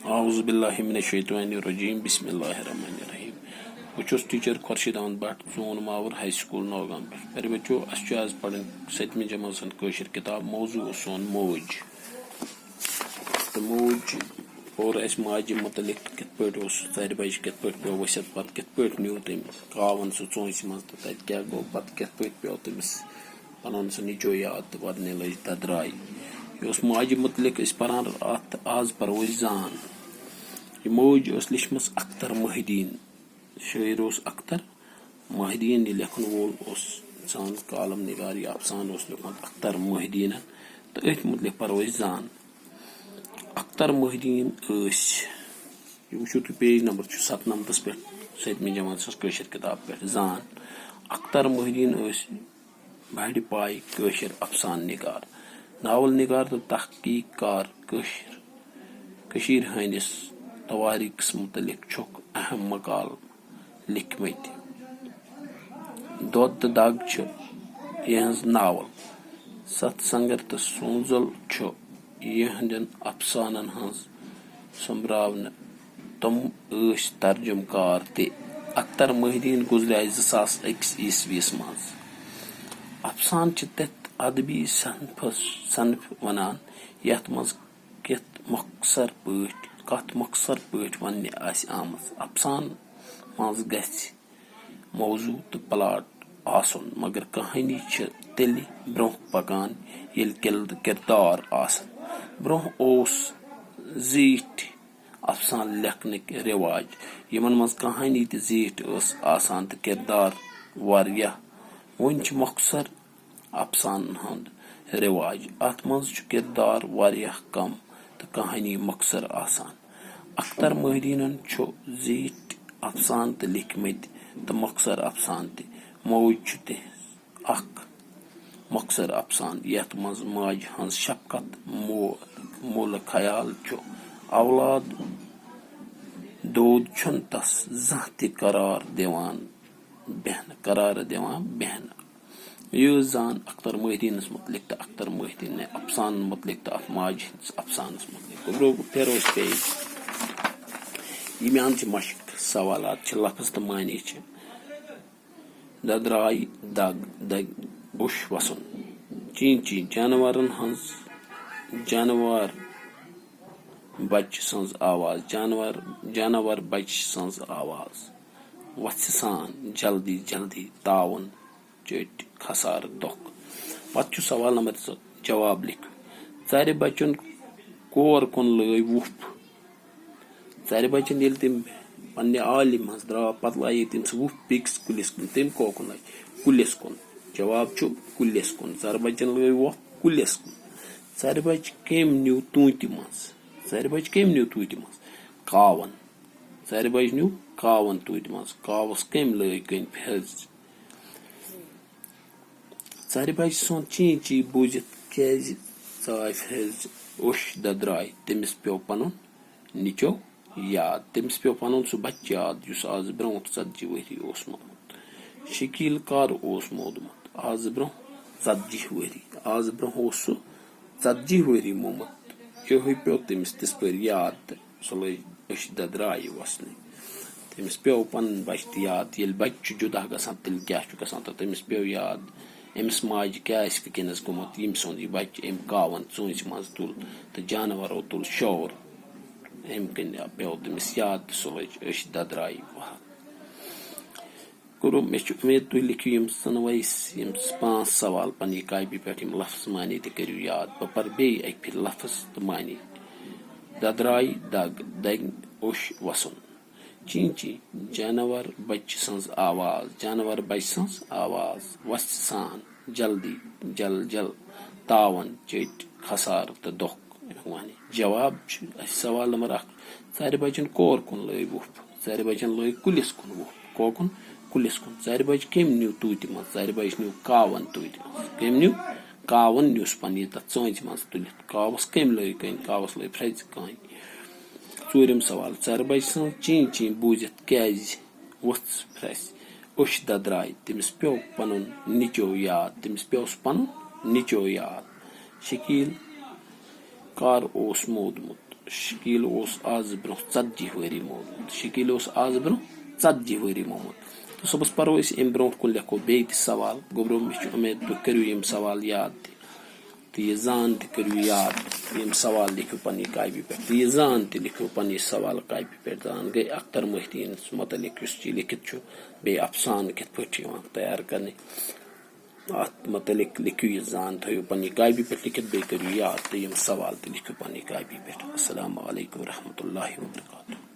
Auzu billahi mineşşeytanirracim. Bismillahirrahmanirrahim. Bus teacher Khurshid Ahmad Bhatt Son Mawar high school Naugam पे बच्चों आज पढ़ 7वीं जमात कशर किताब मौजू सोन मौज तो मौज और माजे मुतलिक कित षर बज कित पे वसित पे कित न्यू तम कावन सह चोंच मज तो तत क्या गो पे कित पे तमिस पन सह निचो याद तो वदन लज ददराई यह माजे मुतलिक पान आज पो जान यह मौज लिखम अख्तर मोहिद्दीन शायर अख्तर मोहिद्दीन यह लेखन वोल सान कालम निगार यह अफसान लिखुत अख्तर मोहिद्दीन तो अथ मुतलिक पो जान अख्तर मोहिद्दीन वो पेज नंबर 97 पे 7वीं जमात कशर किताब पे जान अख्तर मोहिद्दीन बड़ पाई कशर अफसान निगार नावल निगार तो तहकीक कार कशीर हंदिस तवारीख मुतलिक छुक अहम मकाल लिखमत दोद दग यहज नावल सत्संगर तो सोजल यहंदन अफसानन हज संभ्रावन तम तर्जुमकार ते अख्तर मोहिद्दीन गुजरे 2001 ईस्वीस मज अफसान तथ अदबी सनफ वनान यथ मज कत मखसर पट वन आमज अफसान मज गछ मौजू तो प्लाट आसन मगर कहानी तेल ब्रोह पकान ये किरदार आसन ब्रोह जीठ अफसान लेखनिक रिवाज यमन मज कहानी तो जीठ आसान तो किरदार वारिया वन मखसर अफसान हंद रिवाज अत मज किरदार वारिया कम तो कहानी मखसर आसान अख्तर मोहिद्दीनन जीठ अफसान तो लिखमत तो मखसर अफसान ते मौज मखसर अफसान यथ मज माज हंज शफकत मोल ख्याल औलाद दौद तस जह त करार दिवान बहन यह जान अख्तर मोहिद्दीनस मुतलिक तो अख्तर मोहिद्दीन अफसान मुतलिक तो माज अफसान मुतलिक फेरोज पेज यम मशक सवालात लफ्ज तो मानी ददराई दग दग उश वसन ची जानवरन हंज जानवर बच सज आवाज जानवर बच सज आवाज वत्सान जल्दी जल्दी तावन चट खसार दुख पत् सवाल नंबर 2 जवाब लिख चार बचन कोर कुन लय वुफ चार बचन ये तम पे आलि मज द्रा पे लाये तम वुफ पिक्स कुलिस कुन तम कोकुन लय कुलिस कुन जवाब कुलिस कुन चार बचन लय वुफ कुलिस कुन चार बच कम न्यू तूत मज कावन चार बच न्यू कावन तूत मज कावस कम लय कन फेज चार बच सोन ची बूजित क्या चाय फेज उश ददराय तमिस पे पन निचो याद तमिस पे पन सह बच याद आज ब्रो 40 वरी मोदमुत शकील कर मोदमुत आज ब्रो 40 वरी आज ब्रो 40 वरी मोमुत यह पे तमिस तिस पर याद सह लग उश ददराय वसन तमिस पे पन बच याद ये बच जुदा गसान तेल क्या तो तमिस पे याद अमिस माज क्या वनस गुमुत यम सोन यह बच अम कावन चूंच मज तुल तो जानवरों तुल शोर अम कन पे तमिस याद सह लज अश ददराय करो मे उम्मीद तुम लिखियो यम 5 सवाल पन कापी पे लफ्ज मानी तो करो याद बह पर बे एक फिर लफ्ज तो मानी ददराय दग दग उश वसन ची जानवर बच सज आवाज वसान जल्दी जल जल तावन चट खसार तो दुख जवाब सवाल नंबर 1 चार बचन कोर कुन लय वुफ चार बचन लय कुलिस कुन वुफ कोकुन कुलिस कुन चार बच कम न्यू तूत मज चार बच न्यू कावन तूत मज कम न्यू कावन न्यूस पन तथ चोंच मज तुलित कावस कम लय कन कावस लय फ्रज कन चूरम सवाल चार बच ची बूजित क्या वुथ फ्रस उश ददराय तमिस पे पन निचो याद शकील कर मोदमुत शकील ओस आज ब्रो 40 वरी मोहम्मद शकील ओस आज ब्रो 40 वरी मोहम्मद तो सबस परो इस एम ब्रो को लेखो बे सवाल गोब्रो मिश उम्मीद तो करियो यम सवाल याद तो ये जान तो करियो याद यम सवाल लिखो पन्नी कायबी पे तो ये जान तो लिखो पन्नी सवाल कायबी पे जान गए अख्तर मोहिद्दीन मुतलिक युस चीज लिखित छु बे अफसान कित पटी तैयार करने मुतलिक लिखियो ये जान थो पन्नी कायबी पे लिखित बे करियो याद तो यम सवाल तो लिखो पन्नी कायबी पे। अस्सलामु अलैकुम व रहमतुल्लाहि व बरकातुहू।